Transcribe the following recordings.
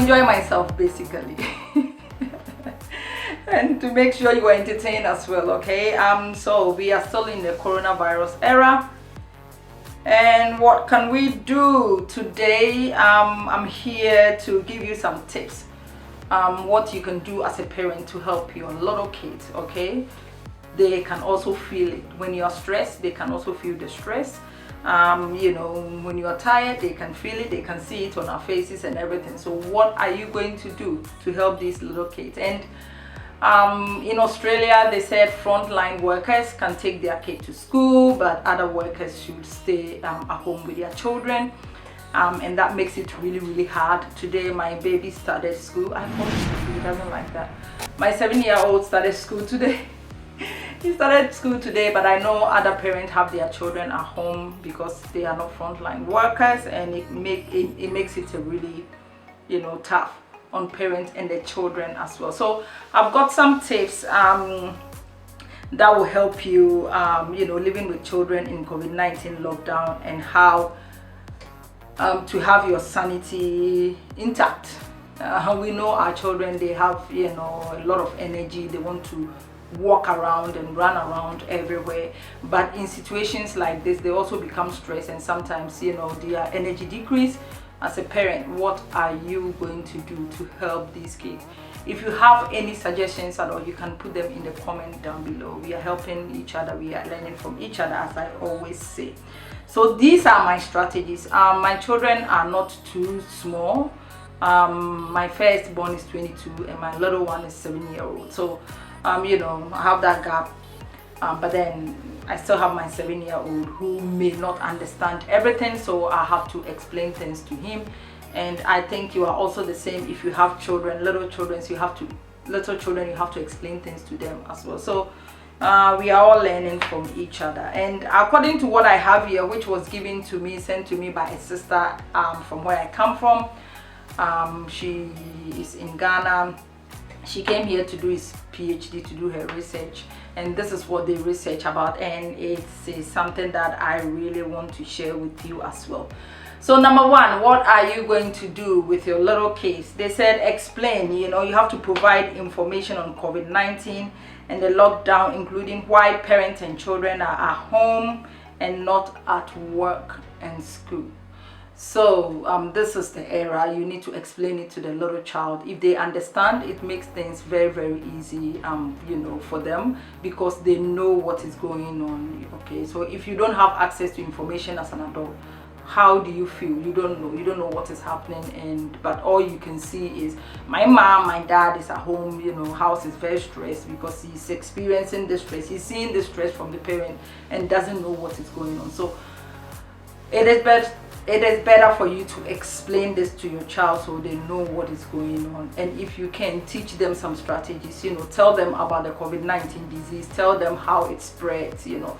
enjoy myself basically. And to make sure you are entertained as well, okay? So we are still in the coronavirus era. And what can we do today? I'm here to give you some tips. What you can do as a parent to help your little kids, okay? They can also feel it. When you are stressed, they can also feel the stress. You know, when you are tired, they can feel it, they can see it on our faces and everything. So what are you going to do to help these little kids? And in Australia, they said frontline workers can take their kid to school, but other workers should stay at home with their children. And that makes it really hard. Today, my baby started school. I hope he doesn't like that. My 7-year-old started school today. He started school today, but I know other parents have their children at home because they are not frontline workers, and it makes it a really, you know, tough on parents and their children as well. So I've got some tips that will help you, you know, living with children in COVID-19 lockdown, and how to have your sanity intact. We know our children, they have, you know, a lot of energy. They want to walk around and run around everywhere, but in situations like this, they also become stressed, and sometimes, you know, their energy decrease. As a parent, what are you going to do to help these kids? If you have any suggestions at all, you can put them in the comment down below. We are helping each other, we are learning from each other, as I always say. So these are my strategies. My children are not too small. My firstborn is 22 and my little one is 7-year-old. So you know, I have that gap, but then I still have my 7-year-old who may not understand everything, so I have to explain things to him. And I think you are also the same. If you have children, little children, you have to explain things to them as well. So we are all learning from each other. And according to what I have here, which was given to me, sent to me by a sister from where I come from, she is in Ghana. She came here to do his PhD, to do her research, and this is what they research about, and it's something that I really want to share with you as well. So number one, what are you going to do with your little kids? They said explain. You know, you have to provide information on COVID-19 and the lockdown, including why parents and children are at home and not at work and school. So this is the era. You need to explain it to the little child. If they understand, it makes things very easy, you know, for them, because they know what is going on. Okay, so if you don't have access to information as an adult, how do you feel? You don't know what is happening, but all you can see is my mom, my dad is at home, you know, house is very stressed because he's experiencing the stress. He's seeing the stress from the parent and doesn't know what is going on. So it is better for you to explain this to your child so they know what is going on. And if you can, teach them some strategies, you know, tell them about the COVID-19 disease, tell them how it spreads, you know,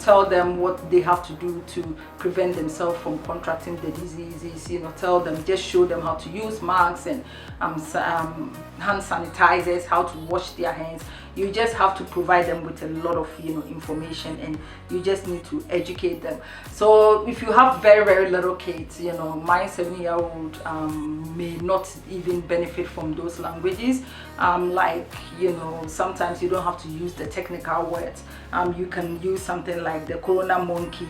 tell them what they have to do to prevent themselves from contracting the diseases, you know, tell them, just show them how to use masks and hand sanitizers, how to wash their hands. You just have to provide them with a lot of, you know, information, and you just need to educate them. So if you have very little kids, you know, my 7-year-old may not even benefit from those languages. Like, you know, sometimes you don't have to use the technical words. You can use something like the corona monkey,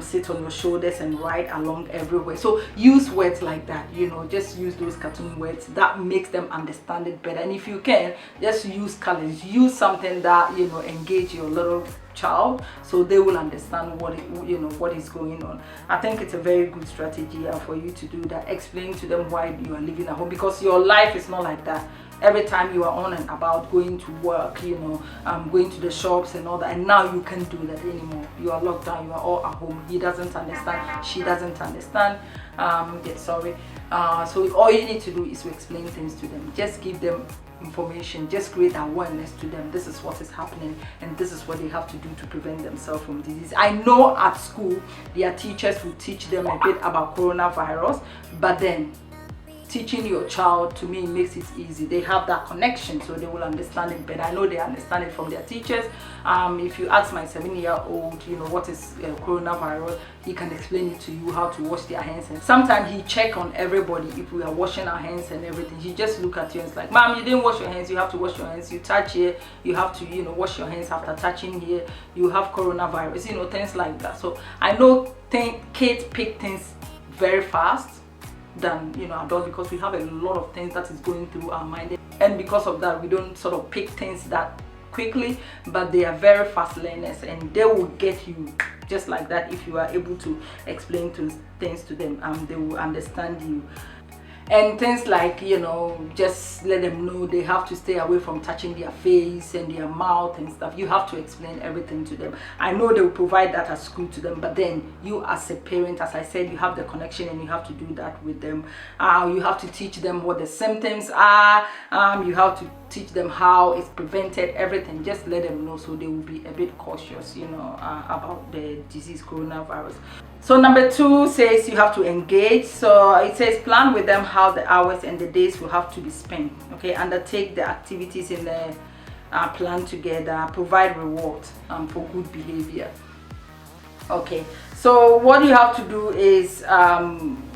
sit on your shoulders and ride along everywhere. So use words like that, you know, just use those cartoon words that makes them understand it better. And if you can, just use colors, use something that, you know, engage your little child so they will understand what what is going on. I think it's a very good strategy for you to do that. Explain to them why you are living at home, because your life is not like that. Every time you are on and about, going to work, you know, going to the shops and all that, and now you can't do that anymore. You are locked down, you are all at home. He doesn't understand, she doesn't understand. So all you need to do is to explain things to them. Just give them information, just create awareness to them. This is what is happening, and this is what they have to do to prevent themselves from disease. I know at school their teachers will teach them a bit about coronavirus, but then teaching your child, to me, makes it easy. They have that connection, so they will understand it better. I know they understand it from their teachers. If you ask my 7-year-old, you know, what is coronavirus, he can explain it to you, how to wash their hands. And sometimes he check on everybody if we are washing our hands and everything. He just look at you and it's like, Mom, you didn't wash your hands. You have to wash your hands. You touch here, you have to, you know, wash your hands after touching here. You have coronavirus, you know, things like that. So I know kids pick things very fast than, you know, adults, because we have a lot of things that is going through our mind, and because of that we don't sort of pick things that quickly. But they are very fast learners, and they will get you just like that if you are able to explain things to them. They will understand you. And things like, you know, just let them know they have to stay away from touching their face and their mouth and stuff. You have to explain everything to them. I know they will provide that at school to them, but then you as a parent, as I said, you have the connection and you have to do that with them. You have to teach them what the symptoms are. You have to teach them how it's prevented, everything. Just let them know, so they will be a bit cautious, you know, about the disease coronavirus. So number 2 says you have to engage. So it says plan with them how the hours and the days will have to be spent. Okay, undertake the activities in the plan together. Provide reward for good behavior. Okay, so what you have to do is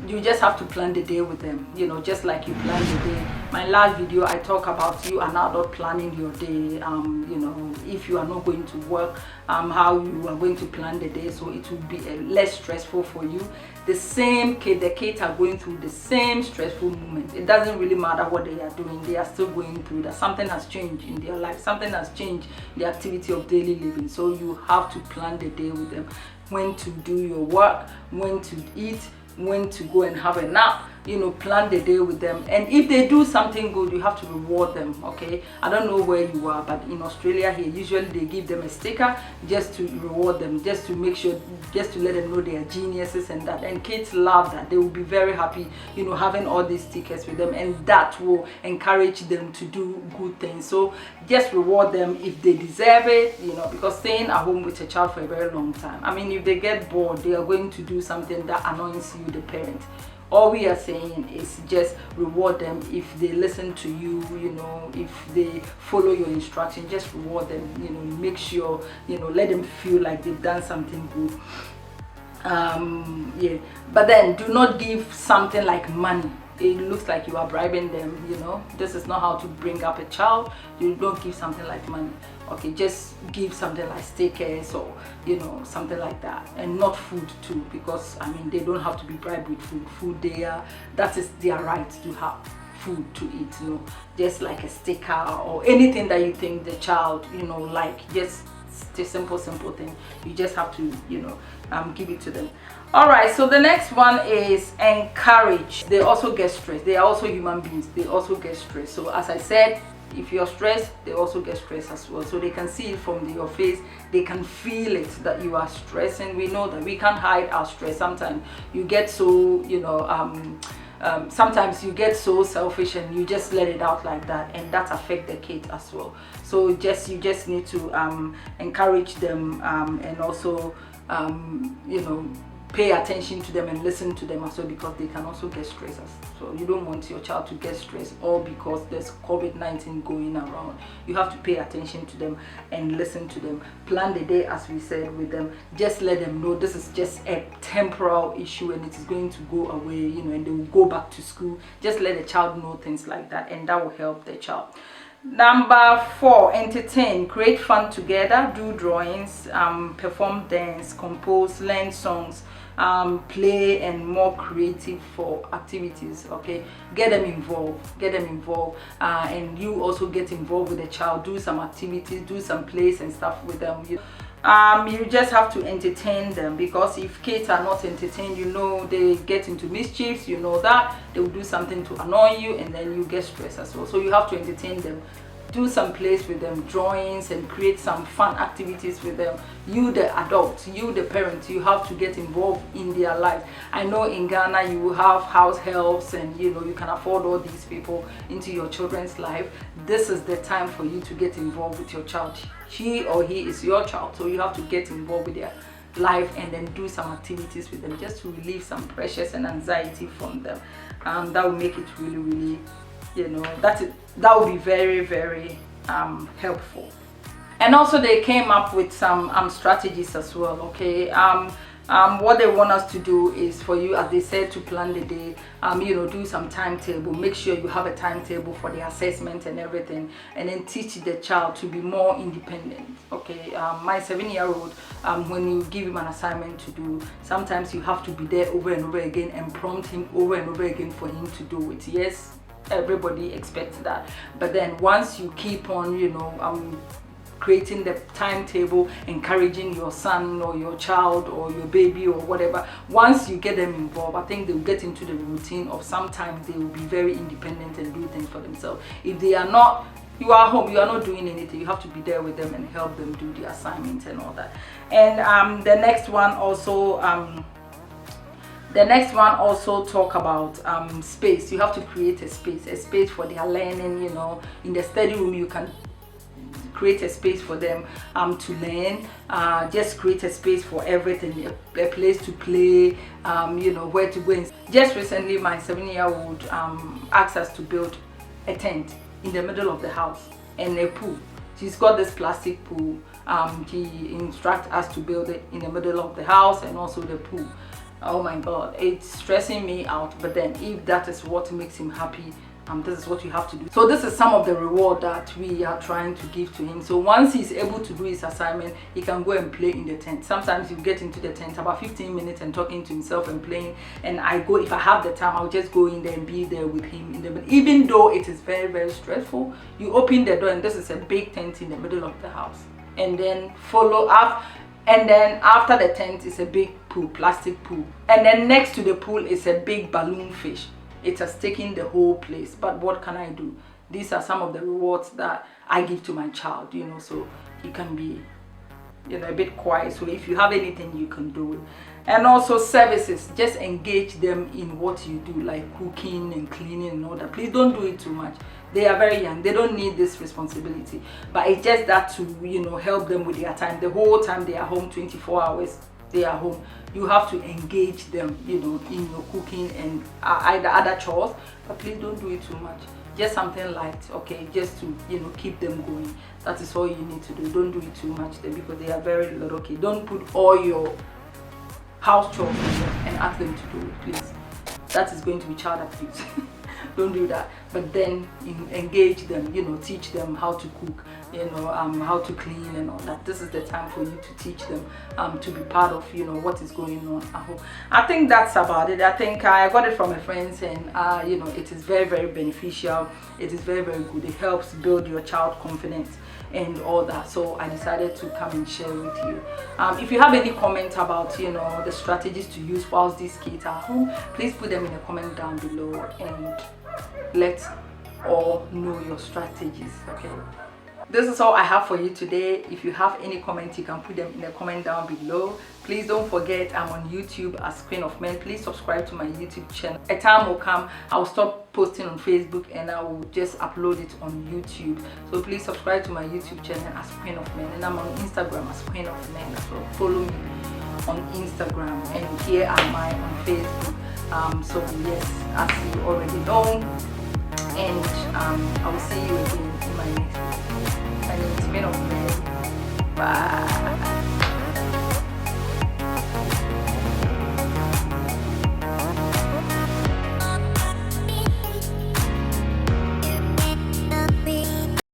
you just have to plan the day with them, you know, just like you plan the day. My last video, I talk about you an adult planning your day. You know, if you are not going to work, how you are going to plan the day, so it will be less stressful for you. The kids are going through the same stressful moment. It doesn't really matter what they are doing, they are still going through that. Something has changed in their life, something has changed the activity of daily living. So you have to plan the day with them, when to do your work, when to eat, when to go and have a nap. You know, plan the day with them. And if they do something good, you have to reward them. Okay, I don't know where you are, but in Australia here, usually they give them a sticker just to reward them, just to make sure, just to let them know they are geniuses and that. And kids love that. They will be very happy, you know, having all these stickers with them, and that will encourage them to do good things. So just reward them if they deserve it, you know, because staying at home with a child for a very long time, I mean, if they get bored, they are going to do something that annoys you, the parent. All we are saying is just reward them if they listen to you, you know, if they follow your instruction. Just reward them, you know, make sure, you know, let them feel like they've done something good. Yeah, but then do not give something like money. It looks like you are bribing them, you know. This is not how to bring up a child. You don't give something like money. Okay, just give something like stickers, or, you know, something like that. And not food too, because I mean, they don't have to be bribed with food. That is their right to have food to eat, you know. Just like a sticker or anything that you think the child, you know, like, just a simple thing. You just have to, you know, give it to them. All right, so the next one is encourage. They also get stressed. They are also human beings. They also get stressed. So as I said, if you're stressed, they also get stressed as well. So they can see it from your face. They can feel it that you are stressed, and we know that we can't hide our stress. Sometimes you get so, you know, sometimes you get so selfish and you just let it out like that, and that affects the kid as well. So you just need to encourage them, and also you know, pay attention to them and listen to them as well, because they can also get stressed. So you don't want your child to get stressed all because there's COVID-19 going around. You have to pay attention to them and listen to them. Plan the day, as we said, with them. Just let them know this is just a temporal issue and it is going to go away, you know, and they will go back to school. Just let the child know things like that, and that will help the child. Number 4, entertain. Create fun together. Do drawings, perform dance, compose, learn songs, play, and more creative for activities. Okay, get them involved, and you also get involved with the child. Do some activities, do some plays and stuff with them. You just have to entertain them, because if kids are not entertained, you know, they get into mischiefs, you know, that they will do something to annoy you, and then you get stressed as well. So you have to entertain them. Do some plays with them, drawings, and create some fun activities with them. You the adult, you the parent, you have to get involved in their lives. I know in Ghana you will have house helps, and you know, you can afford all these people into your children's life. This is the time for you to get involved with your child. She or he is your child, so you have to get involved with life and then do some activities with them just to relieve some pressures and anxiety from them. That will make it really, that would be very helpful. And also they came up with some strategies as well. Okay, what they want us to do is for you, as they said, to plan the day, do some timetable. Make sure you have a timetable for the assessment and everything, and then teach the child to be more independent. Okay, my 7-year-old, when you give him an assignment to do, sometimes you have to be there over and over again and prompt him over and over again for him to do it. Yes, everybody expects that, but then once you keep on, creating the timetable, encouraging your son or your child or your baby or whatever, once you get them involved, I think they'll get into the routine of sometimes they will be very independent and do things for themselves. If they are not, you are home, you are not doing anything, you have to be there with them and help them do the assignments and all that. And the next one also talk about space. You have to create a space for their learning. In the study room you can create a space for them to learn. Just create a space for everything, a place to play, where to go. Just recently my 7-year-old asked us to build a tent in the middle of the house and a pool. She's got this plastic pool. She instructs us to build it in the middle of the house and also the pool. Oh my God, it's stressing me out, but then if that is what makes him happy, this is what you have to do. So this is some of the reward that we are trying to give to him. So once he's able to do his assignment, he can go and play in the tent. Sometimes you get into the tent about 15 minutes and talking to himself and playing, and if I have the time, I'll just go in there and be there with him in the middle. Even though it is very stressful, you open the door and this is a big tent in the middle of the house, and then follow up. And then after the tent is a big pool, plastic pool, and then next to the pool is a big balloon fish. It has taken the whole place, but what can I do? These are some of the rewards that I give to my child, so he can be, a bit quiet. So if you have anything, you can do it. And also services, just engage them in what you do, like cooking and cleaning and all that. Please don't do it too much. They are very young, they don't need this responsibility, but it's just that to help them with their time. The whole time they are home, 24 hours they are home, you have to engage them in your cooking and either other chores, but please don't do it too much. Just something light, okay, just to keep them going. That is all you need to do. Don't do it too much then, because they are very little. Okay, don't put all your house chores on them and ask them to do it, please. That is going to be child abuse. Don't do that. But then engage them, teach them how to cook, how to clean and all that. This is the time for you to teach them to be part of what is going on at home. I think that's about it. I think I got it from my friends, and it is very beneficial. It is very good. It helps build your child confidence and all that. So I decided to come and share with you. If you have any comments about the strategies to use whilst these kids are home, please put them in a comment down below and let all know your strategies. Okay, this is all I have for you today. If you have any comments, you can put them in the comment down below. Please don't forget, I'm on YouTube as Queen of Men. Please subscribe to my YouTube channel. A time will come, I'll stop posting on Facebook and I will just upload it on YouTube. So please subscribe to my YouTube channel as Queen of Men, and I'm on Instagram as Queen of Men. So follow me on Instagram, and here am I on Facebook. So yes, as you already know, and I will see you again in my next video. My name is Queen of Men. Bye.